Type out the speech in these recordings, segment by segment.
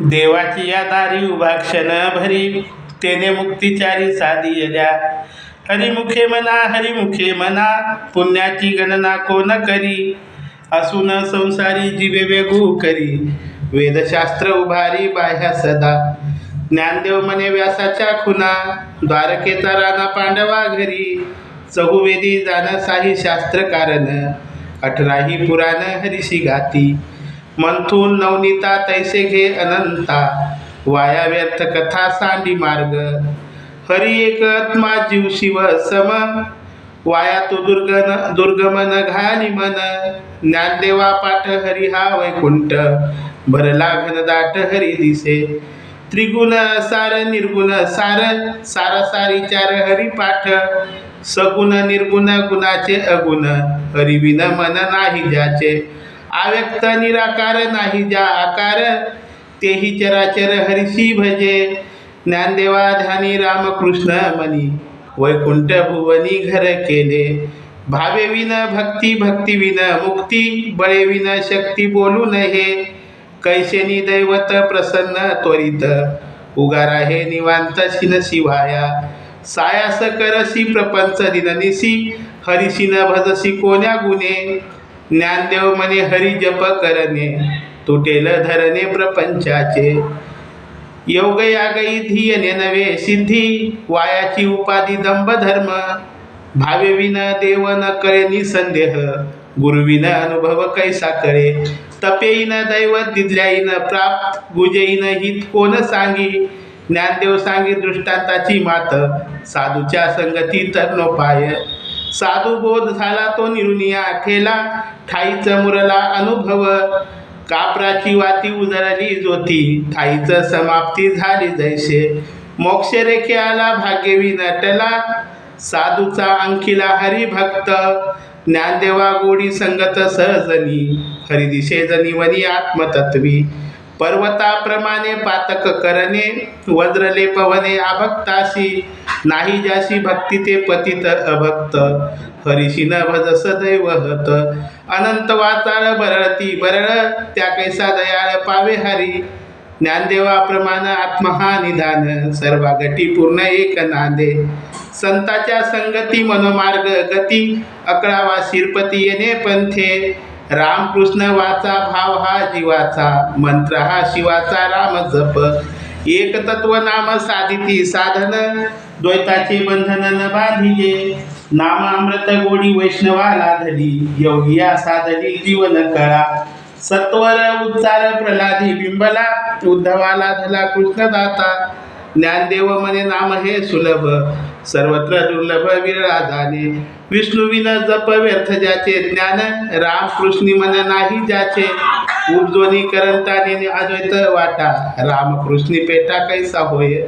देवाची या दारी उभा क्षण भरी, तेने मुक्तिचारी साधियल्या. हरिमुखे हरिमुखे म्हणा, पुण्याची गणना कोण करी. असून संसारी जीवे वेगू करी, वेदशास्त्र उभारी बाह्या सदा. ज्ञानदेव म्हणे व्यासाच्या खुना, द्वारकेचा राणा पांडवा घरी. चहुवेदी जाण साही शास्त्र कारण, 18ही पुराण हरिशी गाती. मंथून नवनीता तैसे घे अनंता, वाया व्यर्थ कथा सांडी मार्ग. हरी एक आत्मा जीव शिव सम, वाया तो दुर्गम न घाली मन. ज्ञानदेवा पाठ हरी हा वैकुंठ, भरला घनदाट हरी दिसे. त्रिगुण सार निर्गुण सार, सारासारी चार हरी पाठ. सगुण निर्गुण गुणाचे अगुण, हरिविन मन नाही ज्याचे. अव्यक्त निराकार नाही ज्या आकार, तेही चराचर हरिशी भजे. ज्ञानदेवा ध्यानी रामकृष्ण मनी, वैकुंठ भुवनी घर केले. भावे विन भक्ती भक्ती विन मुक्ती, बळे विन शक्ती बोलू नये. कैसेनी दैवत प्रसन्न त्वरित, उगारा हे निवांत शिन शिवाया. सायास करसी प्रपंच दिननिसी, हरिशी न भजसी कोण्या गुणे. ज्ञानदेव म्हणे हरी जप करणे, तुटेल धरणे प्रपंचाचे. योग यागई धियने नवे सिद्धी, वायाची उपाधी दंभ धर्म. भावे विन देव न कळे निसंदेह, गुरुविन अनुभव कैसा कळे. तपेईन दैवत दिदल्याईन प्राप्त, गुजेईन हित कोण सांगी. ज्ञानदेव सांगी दृष्टांताची मात, साधूच्या संगती तरणोपाय. साधू बोध झाला तो निरुनिया ठेला, ठाईच मुरला अनुभव. कापराची वाती उजळली ज्योती, ठाईच समाप्ती झाली जैसे. मोक्षरेखे आला भाग्यवी नटला, साधूचा अंकिला हरिभक्त. ज्ञानदेवा गोडी संगत सहजनी, हरिदिशे जनिवनी आत्मतत्वी. पर्वताप्रमाणे पातक करणे, वज्रले पवने आभक्तासी. नाही ज्याशी भक्ती ते पतित अभक्त, हरिशी न भज सदैव हत. अनंत वाचाळ बरळती बरळ, त्या कैसा दयाळ पावे हरी. ज्ञानदेवाप्रमाण आत्महा निधान, सर्वा गटी पूर्ण एक नांदे. संताच्या संगती मनोमार्ग गती, अकळावा शिरपती येणे पंथे. रामकृष्ण वाचा भाव हा जीवाचा, मंत्र हा शिवाचा राम जप. एक तत्व नाम साधिती साधन, द्वैताचे बंधन न बांधिले. नाम अमृत गोडी वैष्णवाला धली, योगिया साधली जीवन कळा. सत्वर उच्चार प्रल्हादी बिंबला, उद्धवाला धला कृष्णदाता. ज्ञानदेव म्हणे नाम हे सुलभ, सर्वत्र दुर्लभ विरळा जाणे. विष्णुविन जप व्यर्थ ज्याचे ज्ञान, रामकृष्णी मन नाही ज्याचे. उपजोनी करंताने अद्वैत वाटा, रामकृष्णी पेटा कैसा होय.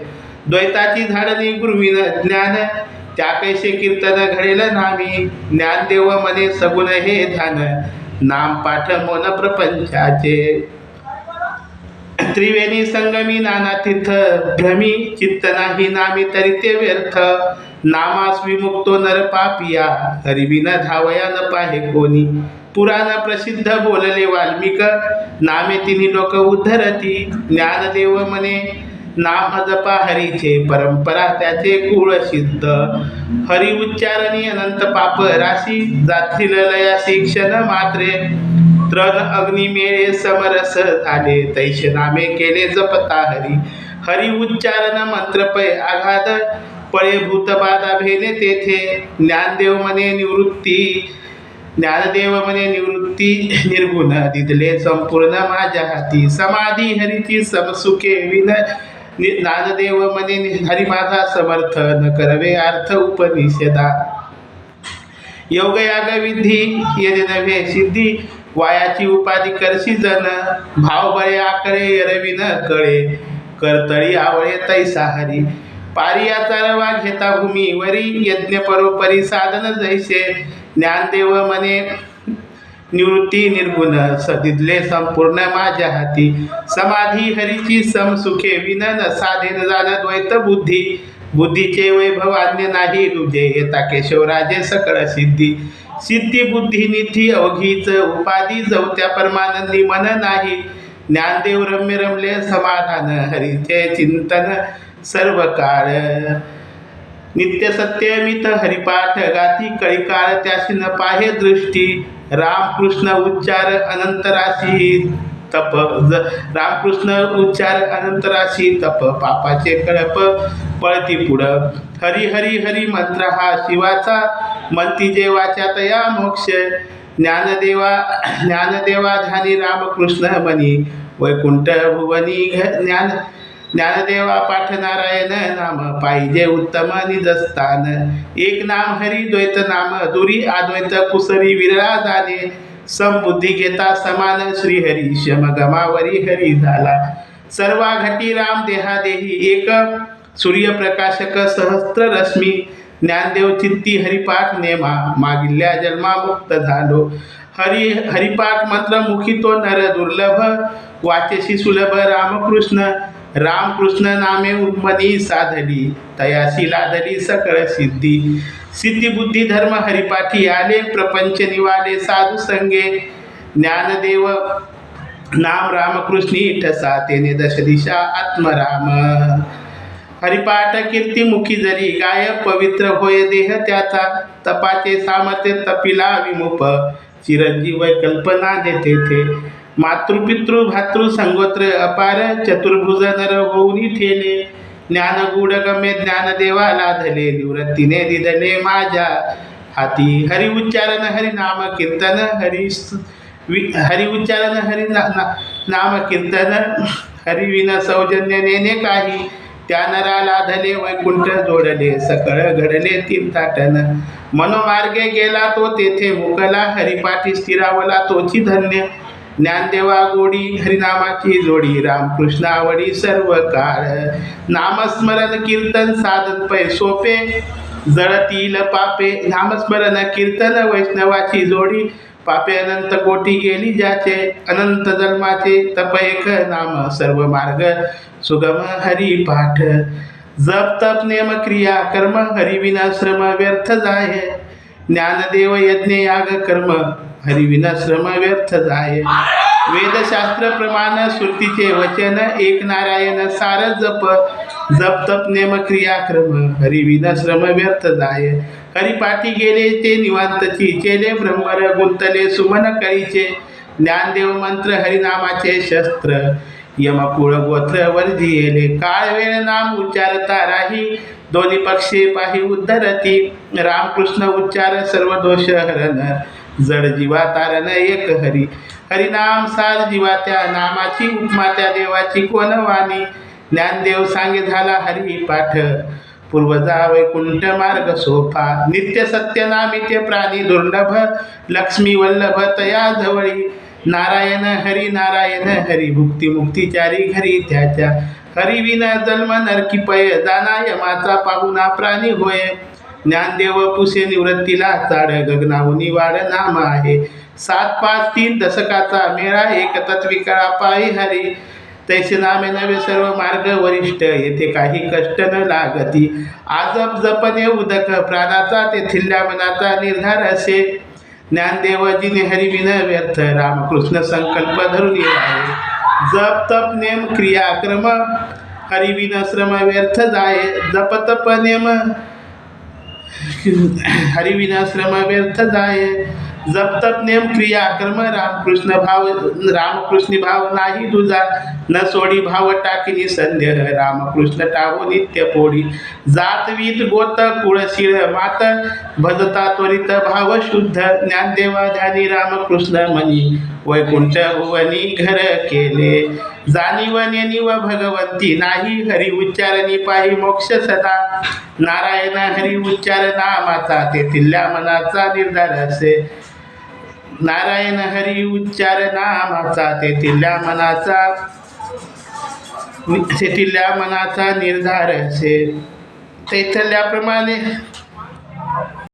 द्वैताची झाडणी गुरुविन ज्ञान, त्या कैसे कीर्तन घडेल नामी. ज्ञानदेव म्हणे सगुण हे ध्यान, नाम पाठ मोन प्रपंचाचे. त्रिवेणी संगमी नाना तीर्थ भ्रमी, चित्त नाही नामी तरी ते व्यर्थ. नामास विमुक्तो नर पापिया, हरिविन धावया न पाहे कोणी. पुराण प्रसिद्ध बोलले वाल्मिक, नामे तिन्ही लोक उद्धरती. ज्ञानदेव म्हणे नाम जपा हरीचे, परंपरा त्याचे कुळ सिद्ध. हरी उच्चारणी अनंत पाप राशी, जातील लयासी क्षण मात्रे. तृण अग्नी मेळे समरस झाले, तैसे नामे केले जपता हरी. हरी उच्चारण मंत्र पै आघात, पळे भूतबाधा भेने तेथे. ज्ञानदेव म्हणे निवृत्ती निर्गुण, दिदले संपूर्ण माझ्या हाती. समाधी हरीची समसुखे विन, ज्ञानदेव म्हणे हरी माझा समर्थ, न करवे अर्थ उपनिषदा. योग याग विधी येणे नव्हे सिद्धी, वायाची उपाधी करशी जन. भाव बळे आकळे एरवी न कळे, करतळी आवळे तैसा हरी. पारियाचा रवा घेता भूमीवरी, यज्ञ परोपरी साधन जैसे. ज्ञानदेव म्हणे निवृत्ती निर्गुण, सदिदले संपूर्ण माझ्या हाती. समाधी हरीची समसुखे विन, न साधेन जाण द्वैत बुद्धी. बुद्धीचे वैभव अन्य नाही रुजे, येता केशवराजे सकळ सिद्धी. सिद्धी बुद्धी निधी अवघीच उपाधी, जवत्या परमानंदी मन नाही. ज्ञानदेव रम्य रमले समाधान हरीचे चिंतन सर्व काळ नित्य सत्यमित हरिपाठ गाती कळीकाळ त्याशी न पाहे दृष्टी रामकृष्ण उच्चार अनंतराशी तप रामकृष्ण उच्चार अनंतराशी तप पापाचे कळप पळती पुढं हरी हरी हरी मंत्र हा शिवाचा म्हणती जे वाचा तया मोक्ष ज्ञानदेवा ध्यानी रामकृष्ण मनी वैकुंठ भुवनी ज्ञानदेवा पाठ नारायण नाम पाहिजे उत्तम निजस्थान एक नाम हरी द्वैत नाम दुरी अद्वैत कुसरी विरळा जाणे समबुद्धी घेता समान श्रीहरी शमगमावरी हरी झाला सर्वा घटी राम देहादेही एक सूर्यप्रकाशक सहस्त्र रश्मी ज्ञानदेव चित्ती हरिपाठ नेमा मागिल्या जन्मा मुक्त झालो हरिपाठ मंत्र मुखी तो नर दुर्लभ वाचेशी सुलभ रामकृष्ण नामे उन्मनी साधली तयाशी लादली सकळ सिद्धी बुद्धी धर्म हरिपाठी आले प्रपंच निवाले साधू संगे ज्ञानदेव नाम रामकृष्णी ठसा तेने दश दिशा आत्मराम हरिपाठ कीर्ती मुखी जरी गाय पवित्र होय देह त्याचा तपाचे सामर्थ्य तपिला विमुप चिरंजीव कल्पना देते थे मातृपितृ भातृ संगोत्र अपार चतुर्भुज नर होऊनी ठेले ज्ञान गूढ गमे ज्ञानदेवा लाधले निवृत्तीने दिदले माझ्या हाती हरि उच्चारण हरि नाम कीर्तन हरि उच्चारण हरि नाम कीर्तन हरिविन सौजन्य नेने काही त्या नरा लाधले वैकुंठ जोडले सकळ घडले तीर्थाटन मनोमार्गे गेला तो तेथे मुकला हरिपाठी स्थिरावला तोची धन्य ज्ञानदेवा गोडी हरिनामाची जोडी रामकृष्ण आवडी सर्व काळ नामस्मरण कीर्तन साधन पै सोपे जळतील पापे नामस्मरण कीर्तन वैष्णवाची जोडी पापे अनंत कोटी गेली ज्याचे अनंत जन्माचे तप एक नाम सर्व मार्ग सुगम हरिपाठ जप तप नेम क्रिया कर्म हरिविना श्रम व्यर्थ जाय ज्ञानदेव यज्ञ याग कर्म हरिविना श्रम व्यर्थ जाय वेदशास्त्र प्रमाण श्रुतीचे वचन एक नारायण सार जप तप नेम क्रिया क्रम हरिविना श्रम व्यर्थ जाय हरिपाठी गेले ते निवांतची चेले ब्रह्मर गुंतले सुमन कळीचे ज्ञानदेव मंत्र हरिनामाचे शस्त्र यमकुळ गोत्र वर्जिले काळ वेळ नाम उच्चारता राही दोन्ही पक्षे पाही उद्धरती रामकृष्ण उच्चार सर्व दोष हरण जड जीवा तारण एक हरिनाम सार जीवा त्या नामाची उपमा त्या देवाची कोण वाणी ज्ञानदेव सांगे झाला हरिपाठ पूर्वजा वैकुंठ मार्ग सोपा नित्य सत्य नामिते प्राणी दुर्लभ लक्ष्मी वल्लभ तया जवळी नारायण हरी भुक्ती मुक्तीचारी घरी त्याच्या हरिविना जन्म नरकी पय जाना यमाचा पाहुणा प्राणी होय ज्ञानदेव पुसे निवृत्तीला चाड गगनाहुनी वाढ नाम आहे 753 दशकाचा मेळा एक तत्विकळा पायी हरी तैसे नामे नवे सर्व मार्ग वरिष्ठ येथे काही कष्ट न लागती आजप जपने उदक प्राणाचा तेथील मनाचा निर्धार असे ज्ञानदेवजीने हरिविन व्यर्थ रामकृष्ण संकल्प धरून आहे जप तप नेम क्रिया क्रम हरिविन श्रम व्यर्थ जाय जप तप नेम हरिविना श्रम व्यर्थ जाय जप तप नेम क्रिया कर्म रामकृष्ण भाव नाही तुझा न सोडी भाव टाकिनी संदेह रामकृष्ण टावो नित्य पोडी जातवीत गोत कुळशीळ मात भजता त्वरित भाव शुद्ध ज्ञानदेवा ध्यानी रामकृष्ण मनी वैकुंठ भुवनी घर केले जाणीव नेनिव भगवंती नाही हरी उच्चारणी पाही मोक्ष सदा नारायण हरी उच्चार नामाचा तेथील्या मनाचा निर्धार असे नारायण हरी उच्चार नामाचा तेथील्या मनाचा निर्धार असे तेथल्याप्रमाणे